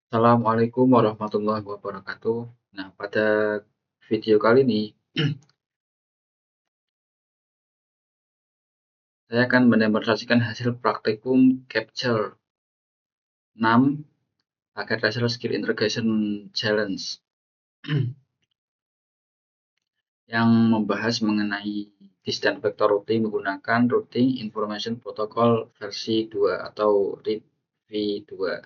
Assalamualaikum warahmatullahi wabarakatuh. Nah, pada video kali ini, saya akan mendemonstrasikan hasil praktikum Capture 6 paket Racial Skill Integration Challenge yang membahas mengenai Distant Vector Routing menggunakan Routing Information Protocol versi 2 atau RIP-v2.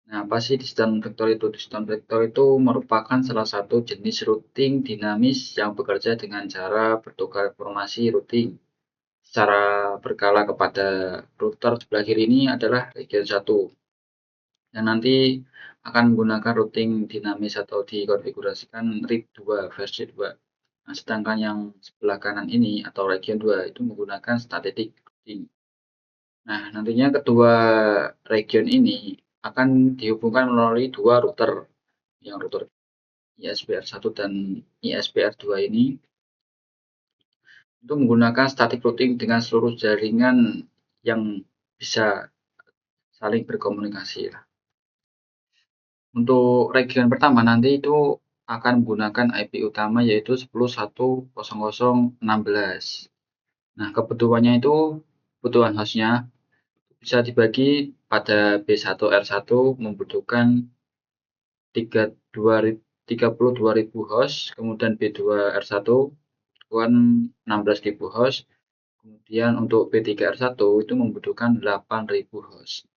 Nah, apa sih distant vector itu? Distant vector itu merupakan salah satu jenis routing dinamis yang bekerja dengan cara bertukar informasi routing secara berkala kepada router sebelah kiri ini adalah region 1 yang nanti akan menggunakan routing dinamis atau dikonfigurasikan RIP2 versi 2. Nah, sedangkan yang sebelah kanan ini atau region 2 itu menggunakan static routing. Nah, nantinya kedua region ini akan dihubungkan melalui dua router, yang router ISPR1 dan ISPR2 ini, untuk menggunakan static routing dengan seluruh jaringan yang bisa saling berkomunikasi. Untuk region pertama nanti itu akan menggunakan IP utama yaitu 10.1.0.0.16. Nah, kebutuhan hostnya bisa dibagi pada B1R1 membutuhkan 32.000 host, kemudian B2R1 membutuhkan 16.000 host, kemudian untuk B3R1 itu membutuhkan 8.000 host.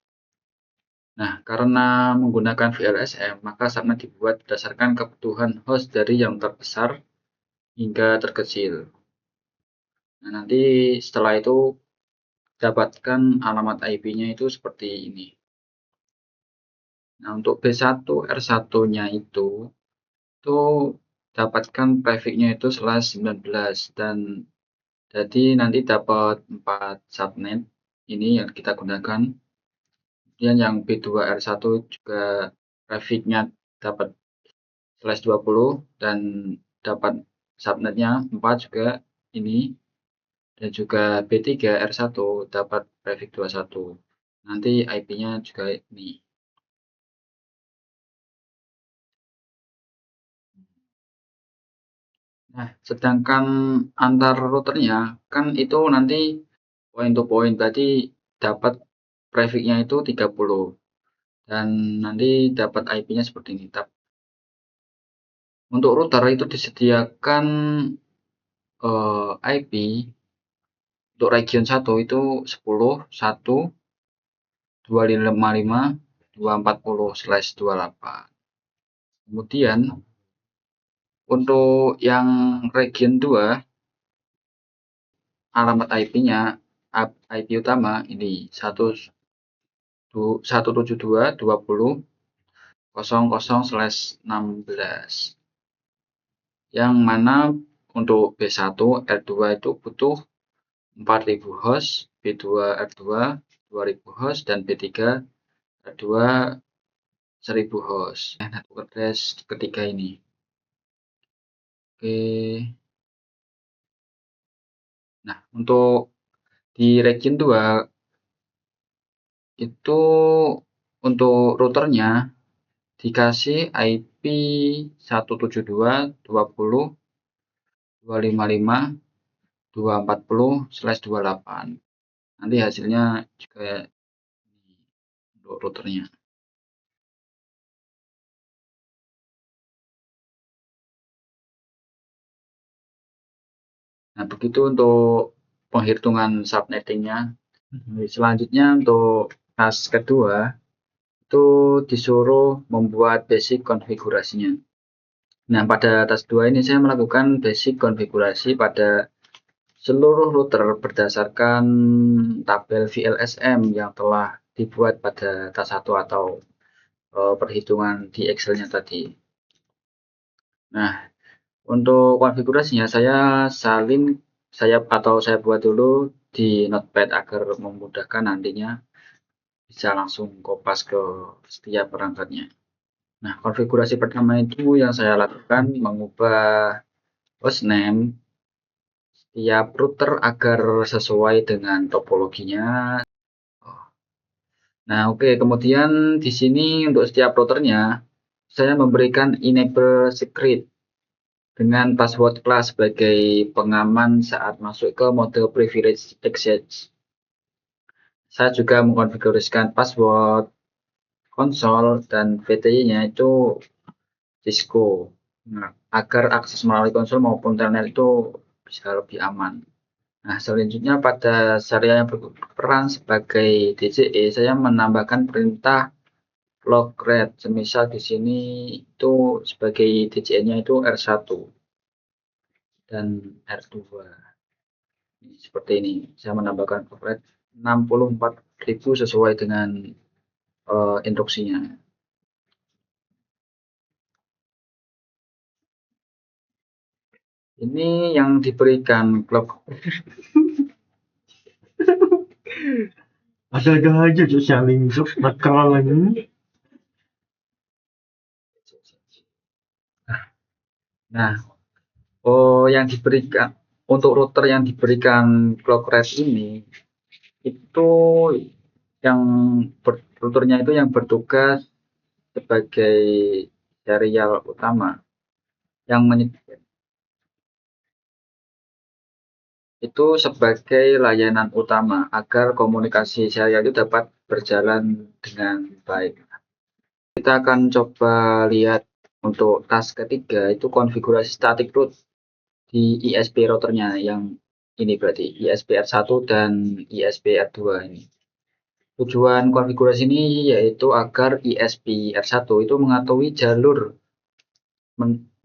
Nah, karena menggunakan VLSM, maka subnet dibuat berdasarkan kebutuhan host dari yang terbesar hingga terkecil. Nah, nanti setelah itu dapatkan alamat IP-nya itu seperti ini. Nah, untuk B1R1-nya itu dapatkan prefix-nya itu /19 dan jadi nanti dapat 4 subnet ini yang kita gunakan. Kemudian yang B2R1 juga prefix-nya dapat /20 dan dapat subnetnya 4 juga ini, dan juga B3R1 dapat prefix 21. Nanti IP-nya juga ini. Nah, sedangkan antar routernya kan itu nanti point to point tadi dapat prefix-nya itu 30 dan nanti dapat IP-nya seperti ini. Untuk router itu disediakan IP untuk region 1 itu 10, 1, 255, 240/28. Kemudian untuk yang region 2 alamat IP-nya IP utama ini 172.20.00/16, yang mana untuk B1 R2 itu butuh 4.000 host, B2 R2 2.000 host, dan B3 R2 1.000 host. Network address ketiga ini. Oke. Nah, untuk di region 2 itu untuk routernya dikasih IP 172.20.255.240/28. Nanti hasilnya juga untuk routernya. Nah, begitu untuk penghitungan subnettingnya. Selanjutnya untuk task kedua itu disuruh membuat basic konfigurasinya. Nah, pada task 2 ini saya melakukan basic konfigurasi pada seluruh router berdasarkan tabel VLSM yang telah dibuat pada task 1 atau perhitungan di Excel-nya tadi. Nah, untuk konfigurasinya saya buat dulu di Notepad agar memudahkan nantinya bisa langsung kopas ke setiap perangkatnya. Nah, konfigurasi pertama itu yang saya lakukan mengubah hostname setiap router agar sesuai dengan topologinya. Nah, oke, kemudian di sini untuk setiap routernya saya memberikan enable secret dengan password class sebagai pengaman saat masuk ke mode privilege access. Saya juga mengkonfigurasikan password konsol dan VTY-nya itu Cisco. Nah, agar akses melalui konsol maupun telnet itu bisa lebih aman. Nah, selanjutnya pada saya yang berperan sebagai DJE, saya menambahkan perintah log read. Semisal di sini itu sebagai DJE-nya itu R1 dan R2. Seperti ini, saya menambahkan log read 64.000 sesuai dengan instruksinya. Ini yang diberikan clock. Ada-ada aja Cuk Syaling Cuk, nakal lagi. Nah, yang diberikan untuk router yang diberikan clock rate ini itu yang routernya itu yang bertugas sebagai serial utama yang itu sebagai layanan utama agar komunikasi serial itu dapat berjalan dengan baik. Kita akan coba lihat untuk task ketiga itu konfigurasi static root di ISP routernya yang ini berarti ISP R1 dan ISP R2 ini. Tujuan konfigurasi ini yaitu agar ISP R1 itu mengetahui jalur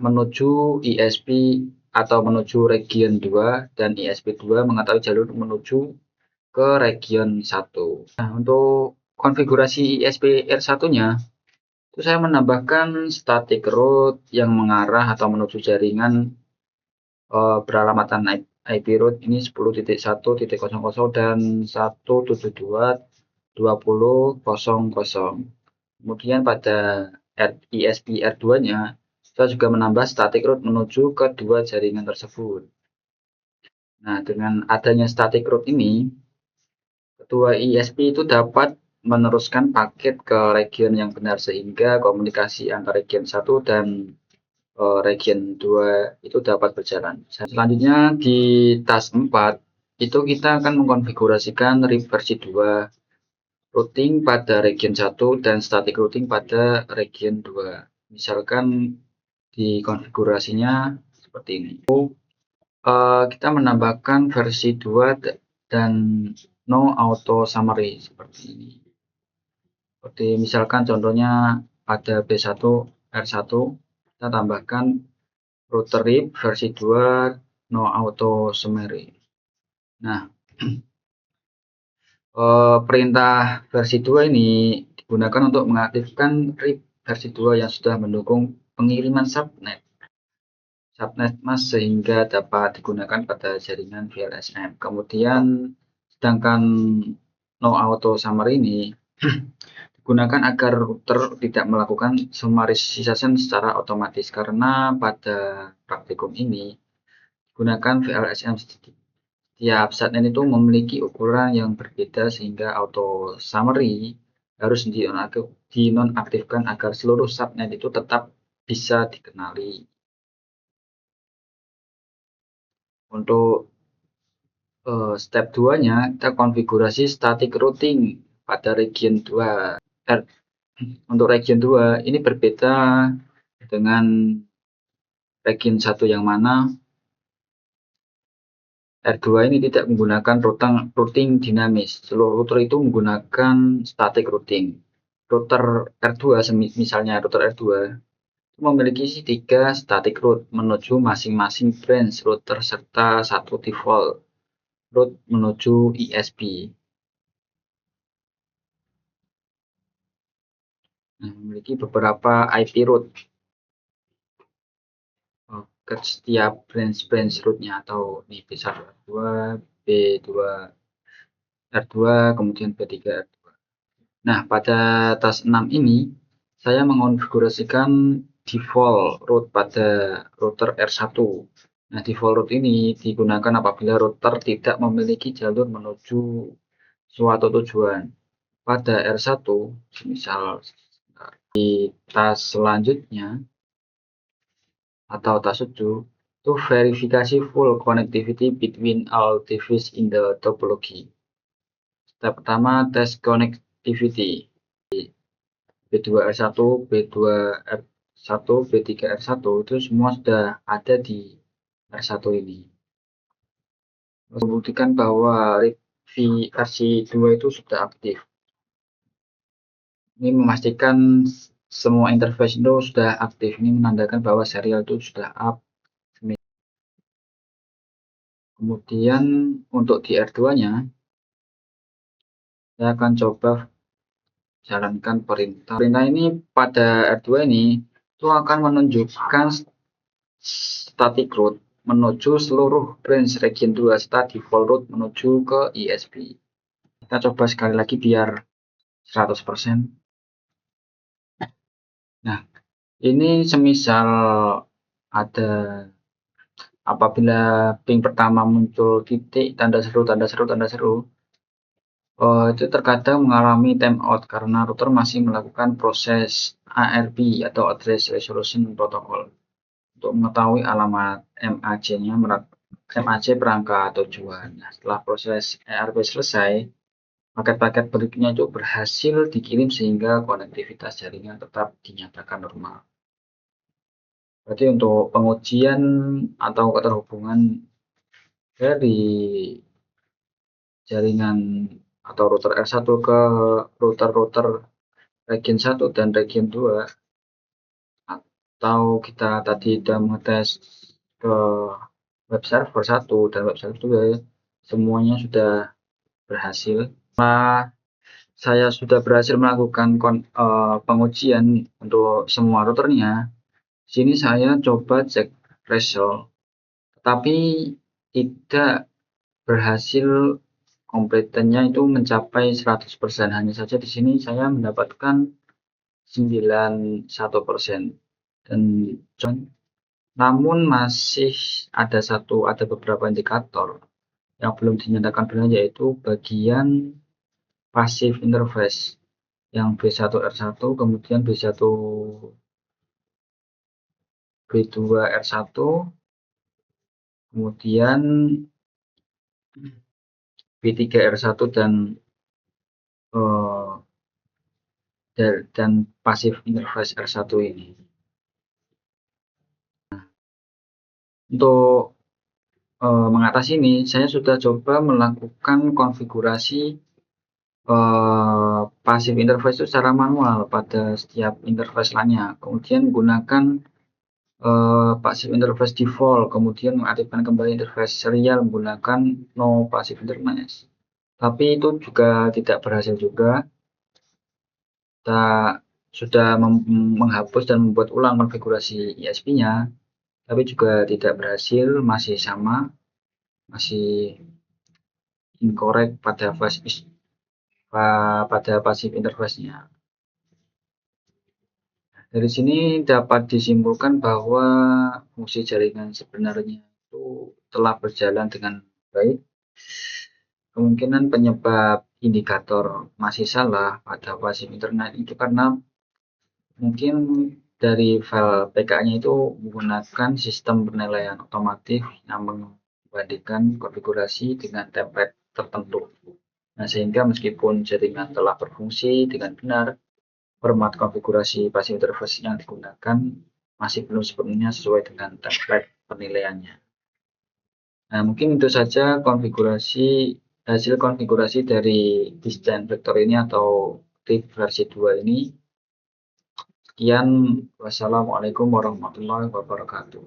menuju ISP atau menuju region 2 dan ISP2 mengetahui jalur menuju ke region 1. Nah, untuk konfigurasi ISP R1-nya itu saya menambahkan static route yang mengarah atau menuju jaringan beralamatan IP route ini 10.1.00 dan 172.20.00. Kemudian pada ISP R2-nya kita juga menambah static route menuju ke dua jaringan tersebut. Nah, dengan adanya static route ini, ketua ISP itu dapat meneruskan paket ke region yang benar sehingga komunikasi antara region 1 dan region 2 itu dapat berjalan. Selanjutnya di task 4 itu kita akan mengkonfigurasikan RIP versi 2 routing pada region 1 dan static routing pada region 2. Misalkan di konfigurasinya seperti ini. Kita menambahkan versi 2 dan no auto summary seperti ini. Seperti misalkan contohnya pada B1 R1 kita tambahkan router RIP versi 2 no auto summary. Nah, perintah versi 2 ini digunakan untuk mengaktifkan RIP versi 2 yang sudah mendukung pengiriman subnet mask sehingga dapat digunakan pada jaringan VLSM. Kemudian sedangkan no auto summary ini digunakan agar router tidak melakukan summarization secara otomatis karena pada praktikum ini gunakan VLSM. Setiap subnet itu memiliki ukuran yang berbeda sehingga auto summary harus dinonaktifkan agar seluruh subnet itu tetap bisa dikenali. Untuk step 2-nya kita konfigurasi static routing pada region 2. Untuk region 2 ini berbeda dengan region 1 yang mana R2 ini tidak menggunakan routing dinamis. Seluruh router itu menggunakan static routing. Router R2 misalnya router R2 memiliki 3 static route menuju masing-masing branch router serta 1 default route menuju ISP. Memiliki beberapa IP route ke setiap branch route-nya atau di B1 R2, B2 R2, kemudian B3 R2. Nah, pada task 6 ini saya mengonfigurasikan default route pada router R1. Nah, default route ini digunakan apabila router tidak memiliki jalur menuju suatu tujuan. pada R1, misal di tas selanjutnya atau tas 7, itu verifikasi full connectivity between all devices in the topology. Step pertama, tes connectivity. B2R1, B2R1, B3R1 itu semua sudah ada di R1 ini. Membuktikan bahwa versi 2 itu sudah aktif. Ini memastikan semua interface itu sudah aktif. Ini menandakan bahwa serial itu sudah up. Kemudian untuk di R2-nya, saya akan coba jalankan perintah. Perintah ini pada R2 ini itu akan menunjukkan static route menuju seluruh branch region 2 serta default route menuju ke ISP. Kita coba sekali lagi biar 100%. Nah, ini semisal ada apabila ping pertama muncul titik tanda seru itu terkadang mengalami timeout karena router masih melakukan proses ARP atau Address Resolution Protocol untuk mengetahui alamat MAC perangkat tujuan. Nah, setelah proses ARP selesai, paket-paket berikutnya itu berhasil dikirim sehingga konektivitas jaringan tetap dinyatakan normal. Berarti untuk pengujian atau keterhubungan dari jaringan atau router R1 ke router region 1 dan region 2, atau kita tadi sudah mengetes ke web server 1 dan web server 2, semuanya sudah berhasil. Setelah saya sudah berhasil melakukan pengujian untuk semua routernya, sini saya coba cek result, tetapi tidak berhasil kompletennya itu mencapai 100%. Hanya saja di sini saya mendapatkan 91%. Dan namun masih ada beberapa indikator yang belum dinyatakan benar, yaitu bagian passive interface yang B1R1, kemudian B2R1, kemudian B3R1 dan passive interface R1 ini. Untuk mengatasi ini, saya sudah coba melakukan konfigurasi passive interface itu secara manual pada setiap interface lainnya. Kemudian gunakan passive interface default, kemudian mengaktifkan kembali interface serial menggunakan no passive interface. Tapi itu juga tidak berhasil juga. Kita sudah menghapus dan membuat ulang konfigurasi ISP-nya, tapi juga tidak berhasil, masih sama, masih incorrect pada passive interface-nya. Dari sini dapat disimpulkan bahwa fungsi jaringan sebenarnya itu telah berjalan dengan baik. Kemungkinan penyebab indikator masih salah pada passive internet itu karena mungkin dari file PK-nya itu menggunakan sistem penilaian otomatis yang membandingkan konfigurasi dengan template tertentu. Nah, sehingga meskipun jaringan telah berfungsi dengan benar, format konfigurasi passive interface yang digunakan masih belum sepenuhnya sesuai dengan template penilaiannya. Nah, mungkin itu saja hasil konfigurasi dari distant vector ini atau RIP versi 2 ini. Sekian, wassalamualaikum warahmatullahi wabarakatuh.